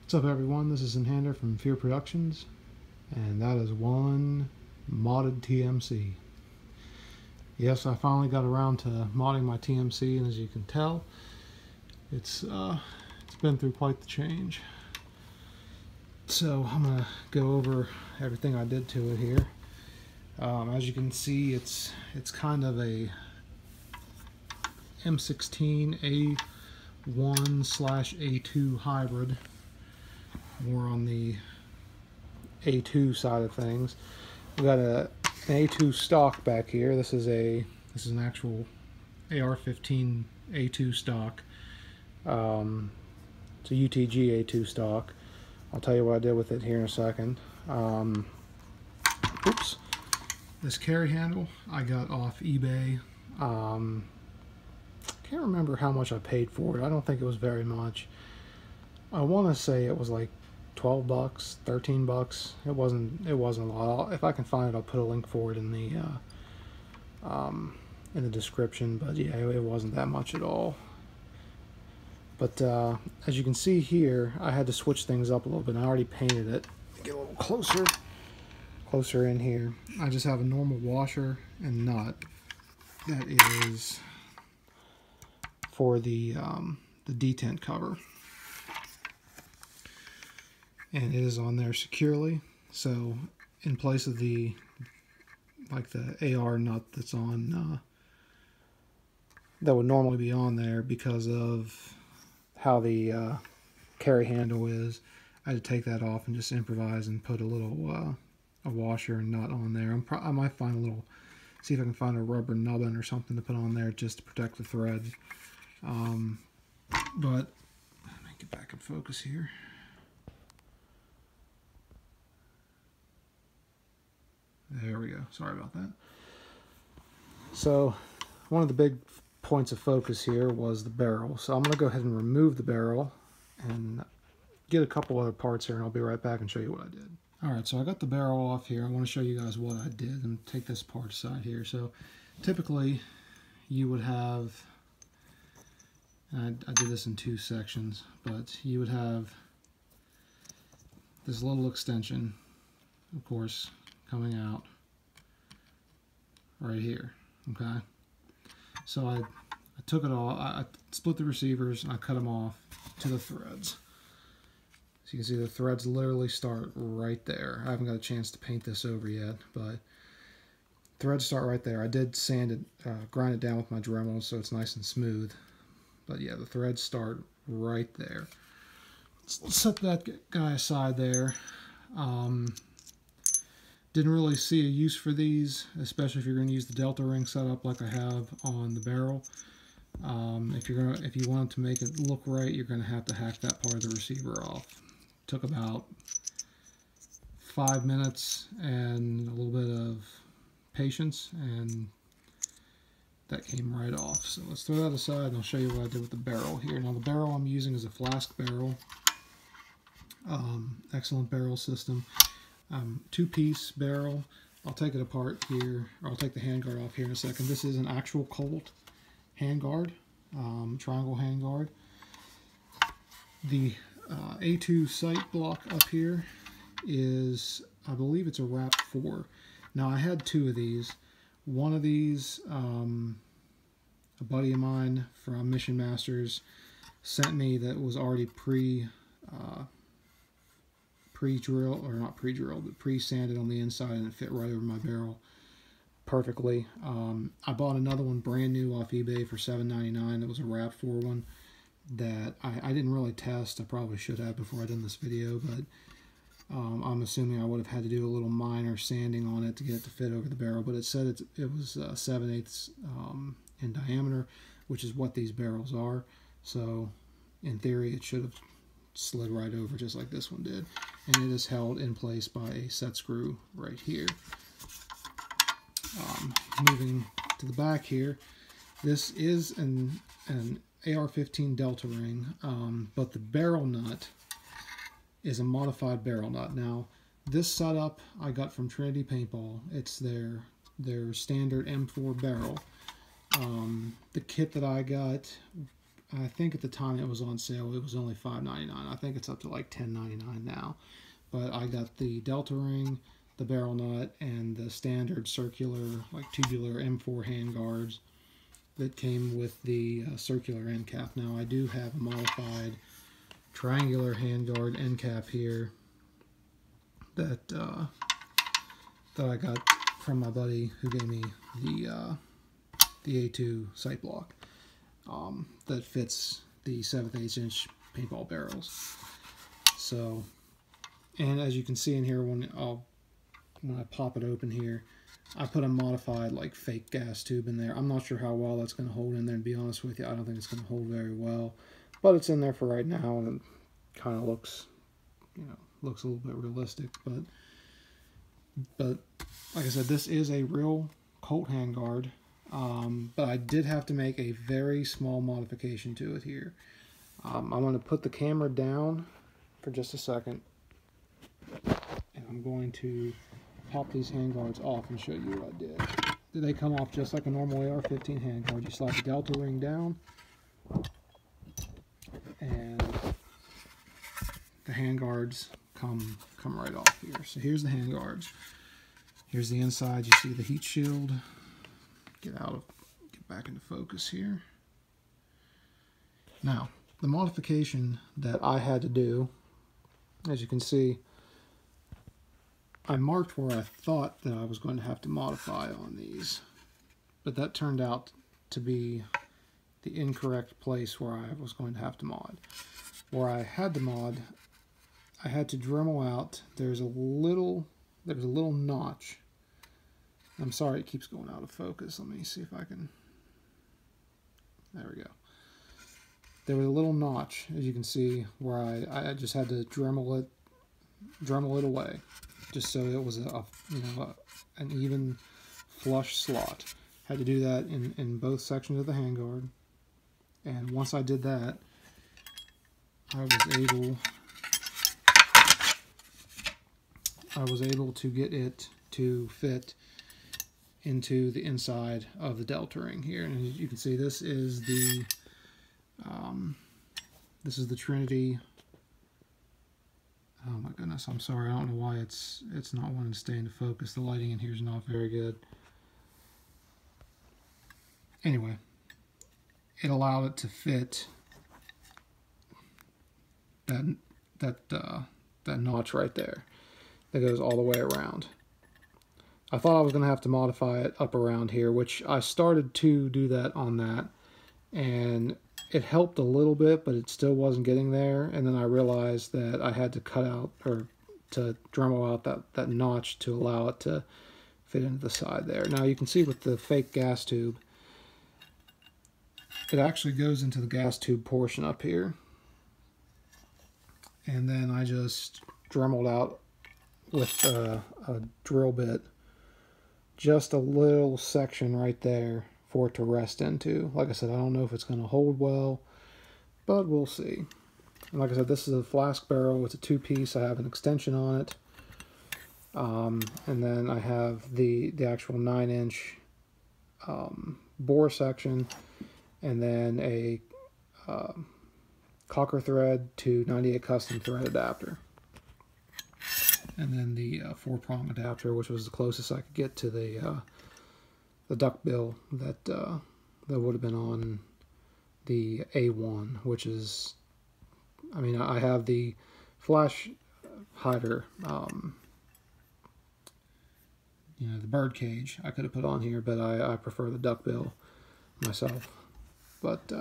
What's up everyone, this is Enhander from Fear Productions, and that is one modded TMC. Yes, I finally got around to modding my TMC, and as you can tell, it's been through quite the change. So I'm going to go over everything I did to it here. As you can see, it's kind of a M16 A1/A2 hybrid. More on the A2 side of things. We got an A2 stock back here. This is an actual AR-15 A2 stock. It's a UTG A2 stock. I'll tell you what I did with it here in a second. Oops. This carry handle I got off eBay. Can't remember how much I paid for it. I don't think it was very much. I want to say it was like 12 bucks, 13 bucks. It wasn't a lot. If I can find it, I'll put a link for it in the description. But yeah, it wasn't that much at all. But as you can see here, I had to switch things up a little bit. I already painted it. Get a little closer in here. I just have a normal washer and nut that is for the detent cover. And it is on there securely, so in place of the AR nut that's on that would normally be on there because of how the carry handle is, I had to take that off and just improvise and put a little a washer and nut on there. I might find a little, see if I can find a rubber nubbin or something to put on there just to protect the threads. But let me get back in focus here. There we go. Sorry about that. So one of the big points of focus here was the barrel. So I'm going to go ahead and remove the barrel and get a couple other parts here, and I'll be right back and show you what I did. Alright, so I got the barrel off here. I want to show you guys what I did and take this part aside here. So typically you would have, and I did this in two sections, but you would have this little extension, of course, coming out right here. Okay, so I took it all, I split the receivers and I cut them off to the threads. So you can see the threads literally start right there. I haven't got a chance to paint this over yet, but threads start right there. I did sand it, grind it down with my Dremel so it's nice and smooth, but yeah, the threads start right there. Let's set that guy aside there. Didn't really see a use for these, especially if you're going to use the delta ring setup like I have on the barrel. If you want to make it look right, you're going to have to hack that part of the receiver off. Took about 5 minutes and a little bit of patience, and that came right off. So let's throw that aside and I'll show you what I did with the barrel here. Now the barrel I'm using is a flask barrel. Excellent barrel system. Two-piece barrel. I'll take it apart here, or I'll take the handguard off here in a second. This is an actual Colt handguard, triangle handguard. The A2 sight block up here is, I believe it's a wrap 4. Now I had two of these. One of these, a buddy of mine from Mission Masters sent me that was already pre-drilled, or not pre-drilled, but pre-sanded on the inside, and it fit right over my barrel perfectly. I bought another one brand new off eBay for $7.99. It was a wrap 4 one that I didn't really test. I probably should have before I done this video, but I'm assuming I would have had to do a little minor sanding on it to get it to fit over the barrel, but it said it was 7/8 in diameter, which is what these barrels are. So in theory it should have slid right over just like this one did, and it is held in place by a set screw right here. Moving to the back here, this is an AR-15 delta ring, but the barrel nut is a modified barrel nut. Now this setup I got from Trinity Paintball. It's their standard M4 barrel. The kit that I got I think at the time it was on sale, it was only $5.99. I think it's up to like $10.99 now. But I got the delta ring, the barrel nut, and the standard circular, like tubular M4 handguards that came with the circular end cap. Now I do have a modified triangular handguard end cap here that that I got from my buddy who gave me the A2 sight block that fits the 7/8 inch paintball barrels. So, and as you can see in here, when I pop it open here, I put a modified like fake gas tube in there. I'm not sure how well that's going to hold in there, to be honest with you. I don't think it's going to hold very well, but it's in there for right now, and it kind of looks, you know, looks a little bit realistic. But like I said, this is a real Colt handguard, but I did have to make a very small modification to it here. I'm going to put the camera down for just a second, and I'm going to pop these handguards off and show you what I did. They come off just like a normal AR-15 handguard. You slide the delta ring down, and the handguards come right off here. So here's the handguards. Here's the inside. You see the heat shield. Get back into focus here. Now, the modification that I had to do, as you can see, I marked where I thought that I was going to have to modify on these, but that turned out to be the incorrect place where I was going to have to mod. Where I had to mod, I had to Dremel out. There's a little notch. I'm sorry it keeps going out of focus. Let me see if I can. There we go. There was a little notch, as you can see, where I just had to Dremel it away, just so it was an even flush slot. Had to do that in both sections of the handguard, and once I did that, I was able to get it to fit into the inside of the delta ring here. And as you can see, this is the Trinity. Oh my goodness, I'm sorry, I don't know why it's not wanting to stay into focus. The lighting in here is not very good. Anyway, it allowed it to fit that notch right there that goes all the way around. I thought I was going to have to modify it up around here, which I started to do that on that, and it helped a little bit, but it still wasn't getting there. And then I realized that I had to cut out, or to Dremel out that notch to allow it to fit into the side there. Now you can see with the fake gas tube, it actually goes into the gas tube portion up here. And then I just Dremeled out with a drill bit just a little section right there for it to rest into. Like I said, I don't know if it's going to hold well, but we'll see. And like I said, this is a flask barrel. It's a two-piece. I have an extension on it. And then I have the actual 9-inch bore section, and then a cocker thread to 98 custom thread adapter. And then the 4-prong adapter, which was the closest I could get to the duck bill that would have been on the A1, which is, I mean, I have the flash hider, you know, the bird cage I could have put on here, but I prefer the duck bill myself. But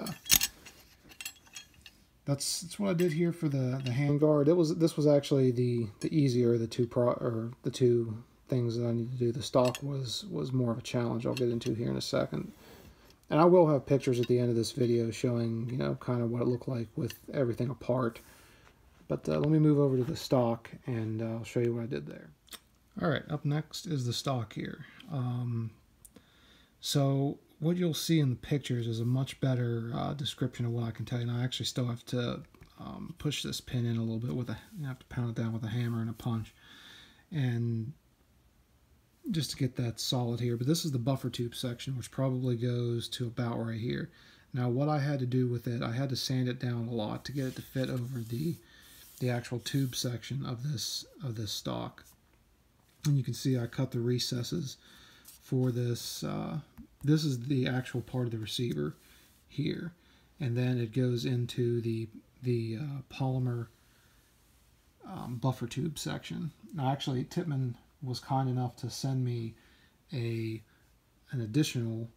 that's what I did here for the handguard. This was actually the easier of the two things that I need to do. The stock was more of a challenge. I'll get into here in a second, and I will have pictures at the end of this video showing, you know, kind of what it looked like with everything apart. But let me move over to the stock, and I'll show you what I did there. All right, up next is the stock here. So what you'll see in the pictures is a much better description of what I can tell you. And I actually still have to push this pin in a little bit with you have to pound it down with a hammer and a punch, and just to get that solid here. But this is the buffer tube section, which probably goes to about right here. Now what I had to do with it, I had to sand it down a lot to get it to fit over the actual tube section of this stock. And you can see I cut the recesses for this. This is the actual part of the receiver here, and then it goes into the polymer buffer tube section. Now actually Tippmann was kind enough to send me an additional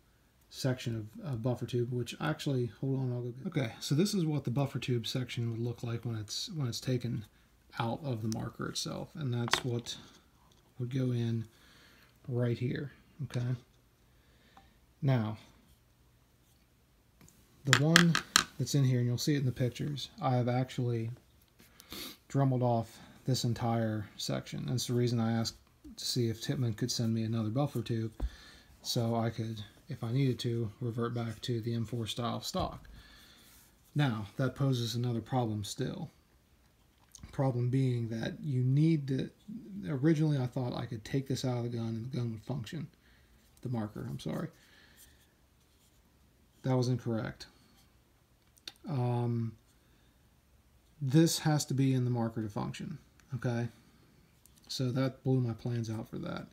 section of buffer tube, which actually, hold on, I'll go get. Okay, so this is what the buffer tube section would look like when it's taken out of the marker itself, and that's what would go in right here. Okay, now the one that's in here, and you'll see it in the pictures, I have actually dremelled off this entire section. That's the reason I asked to see if Tippmann could send me another buffer tube so I could, if I needed to, revert back to the M4 style stock. Now, that poses another problem still. Problem being that you need to, originally I thought I could take this out of the gun and the gun would function. The marker, I'm sorry. That was incorrect. This has to be in the marker to function, okay? So that blew my plans out for that.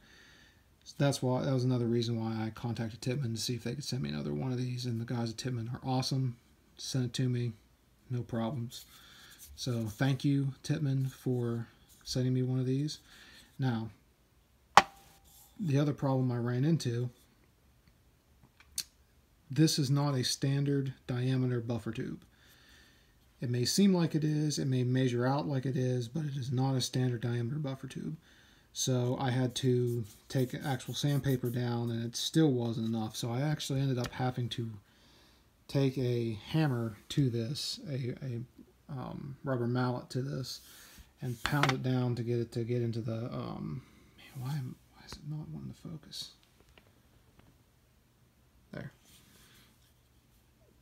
That was another reason why I contacted Tippmann to see if they could send me another one of these, and the guys at Tippmann are awesome. Sent it to me, no problems. So thank you, Tippmann, for sending me one of these. Now, the other problem I ran into, this is not a standard diameter buffer tube. It may seem like it is, it may measure out like it is, but it is not a standard diameter buffer tube. So I had to take actual sandpaper down, and it still wasn't enough. So I actually ended up having to take a hammer to this, a rubber mallet to this, and pound it down to get it to get into the, man, why is it not wanting to focus? There.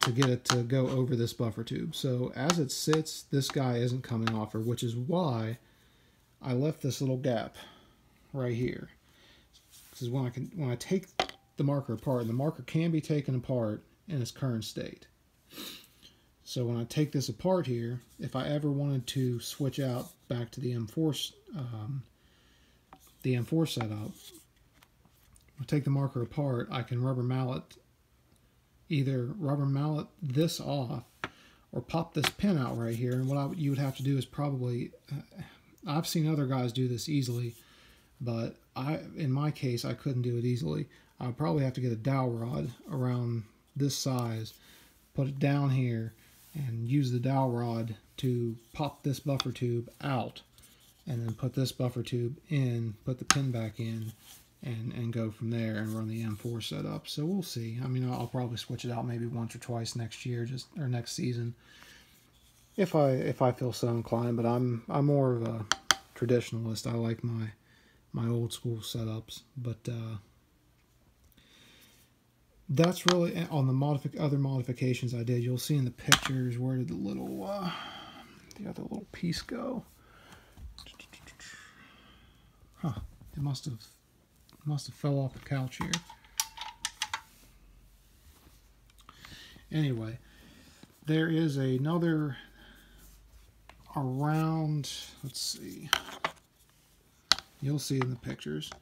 To get it to go over this buffer tube. So as it sits, this guy isn't coming off her, which is why I left this little gap right here. This is when I take the marker apart, and the marker can be taken apart in its current state. So when I take this apart here, if I ever wanted to switch out back to the M4 setup, I take the marker apart, I can either rubber mallet this off or pop this pin out right here. And what you would have to do is probably, I've seen other guys do this easily, but in my case, I couldn't do it easily. I would probably have to get a dowel rod around this size, put it down here, and use the dowel rod to pop this buffer tube out, and then put this buffer tube in, put the pin back in, and go from there and run the M4 setup. So we'll see. I mean, I'll probably switch it out maybe once or twice next year, or next season, if I feel so inclined. But I'm more of a traditionalist. I like my old school setups. But that's really on the other modifications I did. You'll see in the pictures, where did the other little piece go? Huh? It must have fell off the couch here. Anyway, there is another around, let's see, you'll see in the pictures.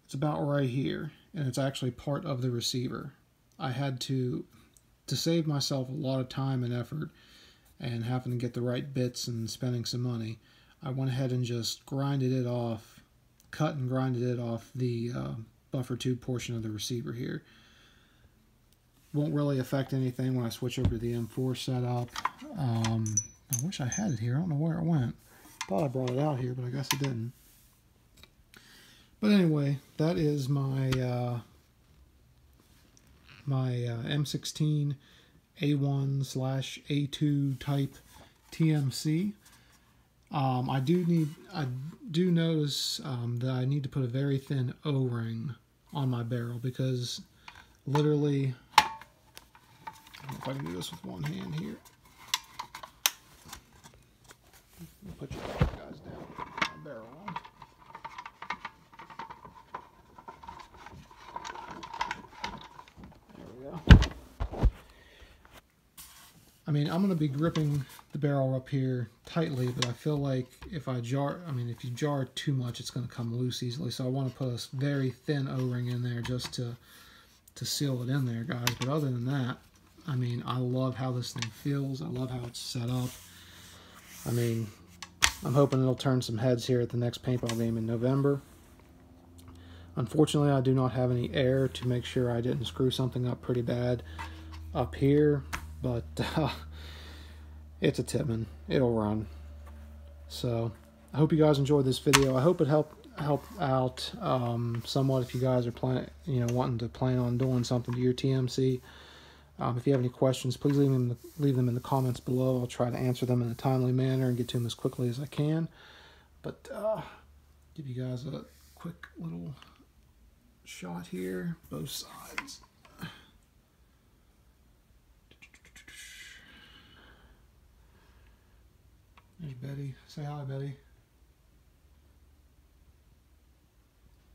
It's about right here, and it's actually part of the receiver. I had to save myself a lot of time and effort and having to get the right bits and spending some money, I went ahead and just grinded it off, cut and grinded it off the buffer tube portion of the receiver here. Won't really affect anything when I switch over to the M4 setup. I wish I had it here. I don't know where it went. Thought I brought it out here, but I guess I didn't. But anyway, that is my M16 A1/A2 type TMC. I do notice that I need to put a very thin O-ring on my barrel, because literally, I don't know if I can do this with one hand here. I'll put you guys down, my barrel on. There we go. mean, I'm going to be gripping the barrel up here tightly, but I feel like if I jar, I mean, if you jar it too much, it's going to come loose easily. So I want to put a very thin O-ring in there just to seal it in there, guys. But other than that, I mean, I love how this thing feels. I love how it's set up. I mean, I'm hoping it'll turn some heads here at the next paintball game in November. Unfortunately, I do not have any air to make sure I didn't screw something up pretty bad up here, but it's a Tippmann. It'll run. So I hope you guys enjoyed this video. I hope it helped out somewhat if you guys are wanting to plan on doing something to your TMC. If you have any questions, please leave them in the comments below. I'll try to answer them in a timely manner and get to them as quickly as I can. But give you guys a quick little shot here, both sides. There's Betty. Say hi, Betty.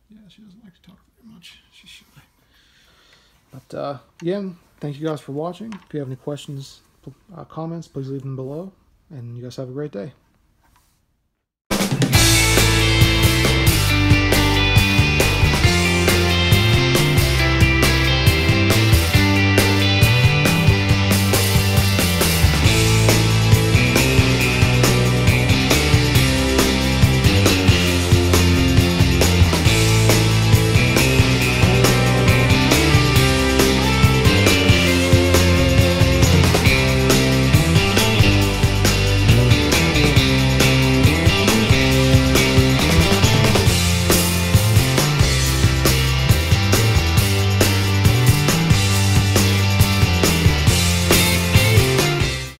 Yeah, she doesn't like to talk very much. She's shy. But yeah, thank you guys for watching. If you have any questions, comments, please leave them below. And you guys have a great day.